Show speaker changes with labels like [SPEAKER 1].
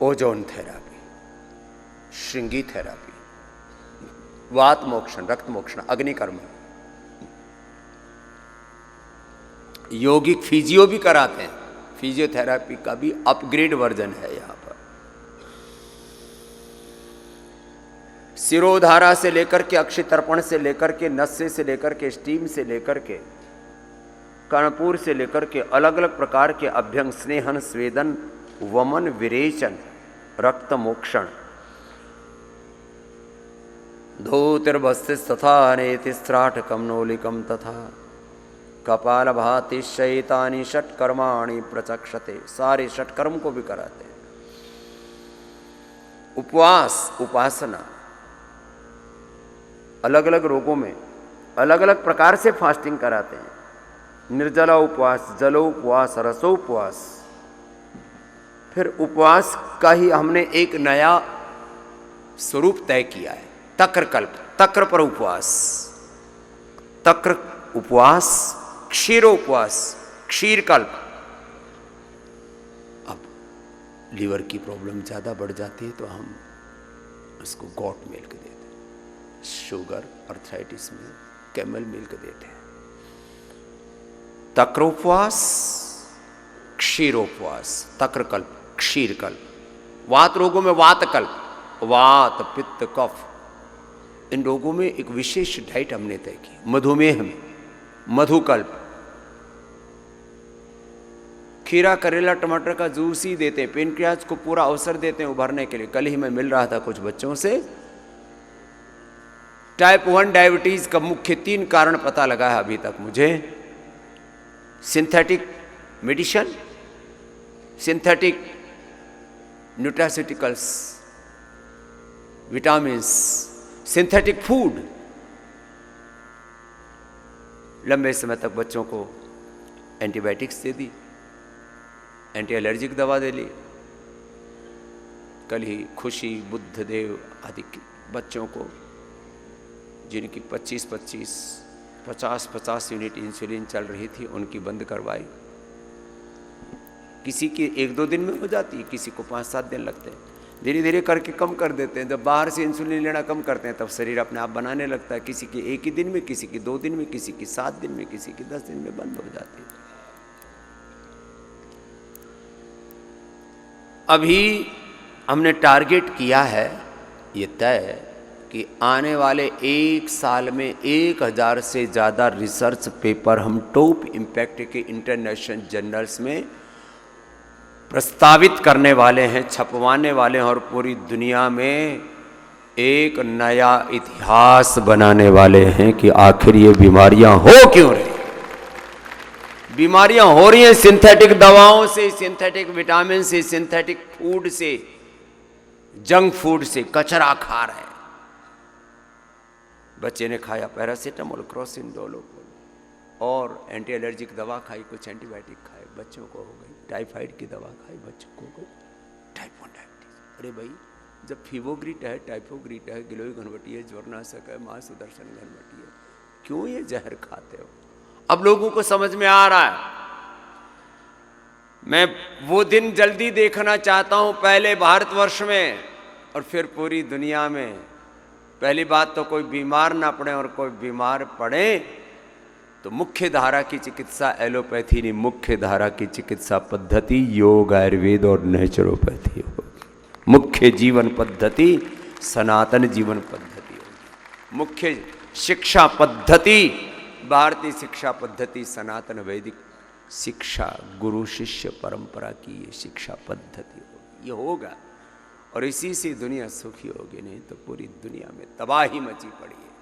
[SPEAKER 1] Ozone therapy, Shringi therapy, वात मोक्षण, रक्त मोक्षण, अग्निकर्म, यौगिक फिजियो भी कराते हैं। फिजियोथेरापी का भी अपग्रेड वर्जन है यहां पर। सिरोधारा से लेकर के, अक्षय तर्पण से लेकर के, नस्से से लेकर के, स्टीम से लेकर के, कर्णपूर से लेकर के, अलग अलग प्रकार के अभ्यंग, स्नेहन, स्वेदन, वमन, विरेचन, रक्त मोक्षण, धूतिर्भस्तिस् तथा नेतिस्त्राटकम नोलिकम तथा कपाल भाति शैतानी षटकर्माणि प्रचक्षते। सारे षटकर्म को भी कराते हैं। उपवास, उपासना, अलग अलग रोगों में अलग अलग प्रकार से फास्टिंग कराते हैं। निर्जला उपवास, जलो उपवास, रसो उपवास। फिर उपवास का ही हमने एक नया स्वरूप तय किया है, तक्रकल्प, तक्र पर उपवास, तक्र उपवास, क्षीरोपवास, क्षीरकल्प। अब लीवर की प्रॉब्लम ज़्यादा बढ़ जाती है तो हम उसको गॉट मिल्क देते हैं, शुगर अर्थराइटिस में कैमल मिल्क देते हैं। तक्रोपवास, क्षीरोपवास, तक्रकल्प, क्षीरकल्प। वात रोगों में वातकल्प, वात, पित्त, कफ, इन रोगों में एक विशेष डाइट हमने तय की। मधुमेह में मधुकल्प, खीरा, करेला, टमाटर का जूस ही देते हैं। पेनक्रियाज को पूरा अवसर देते हैं उभरने के लिए। कल ही मैं मिल रहा था कुछ बच्चों से। टाइप 1 डायबिटीज का मुख्य 3 कारण पता लगा है अभी तक मुझे। Synthetic medicine, synthetic nutraceuticals, vitamins, synthetic food. लंबे समय तक बच्चों को एंटीबायोटिक्स दे दी, एंटी एलर्जिक दवा दे ली। कल ही खुशी, बुद्धदेव आदि बच्चों को जिनकी 50-50 यूनिट इंसुलिन चल रही थी, उनकी बंद करवाई। किसी की 1-2 दिन में हो जाती है, किसी को 5-7 दिन लगते हैं। धीरे धीरे करके कम कर देते हैं। जब बाहर से इंसुलिन लेना कम करते हैं तब शरीर अपने आप बनाने लगता है। किसी की 1 ही दिन में, किसी की 2 दिन में, किसी की 7 दिन में, किसी की 10 दिन में बंद हो जाती है। अभी हमने टारगेट किया है ये तय कि आने वाले 1 साल में 1000 से ज़्यादा रिसर्च पेपर हम टॉप इम्पैक्ट के इंटरनेशनल जर्नल्स में प्रस्तावित करने वाले हैं, छपवाने वाले हैं और पूरी दुनिया में एक नया इतिहास बनाने वाले हैं कि आखिर ये बीमारियां हो क्यों रही। बीमारियां हो रही हैं सिंथेटिक दवाओं से, सिंथेटिक विटामिन से, सिंथेटिक फूड से, जंक फूड से। कचरा खा रहे हैं। बच्चे ने खाया पैरासीटामोल, क्रोसिन, डोलोपोल और एंटी एलर्जिक दवा खाई, कुछ एंटीबायोटिक खाए, बच्चों को हो गई। टाइफाइड की दवा खाई, बच्चों को हो गई टाइप 1 डायबिटीज। अरे भाई, जब फीवोग्रिट है, टाइफोग्रिट है, गिलोय घनवटी है, ज्वरनाशक है, मां सुदर्शन घनवटी है, क्यों ये जहर खाते हो? अब लोगों को समझ में आ रहा है। मैं वो दिन जल्दी देखना चाहता हूं, पहले भारतवर्ष में और फिर पूरी दुनिया में। पहली बात तो कोई बीमार ना पड़े, और कोई बीमार पड़े तो मुख्य धारा की चिकित्सा एलोपैथी नहीं, मुख्य धारा की चिकित्सा पद्धति योग, आयुर्वेद और नेचुरोपैथी होगी। मुख्य जीवन पद्धति सनातन जीवन पद्धति होगी। मुख्य शिक्षा पद्धति भारतीय शिक्षा पद्धति सनातन वैदिक शिक्षा, गुरु शिष्य परंपरा की ये शिक्षा पद्धति होगी। ये होगा और इसी से दुनिया सुखी होगी, नहीं तो पूरी दुनिया में तबाही मची पड़ी है।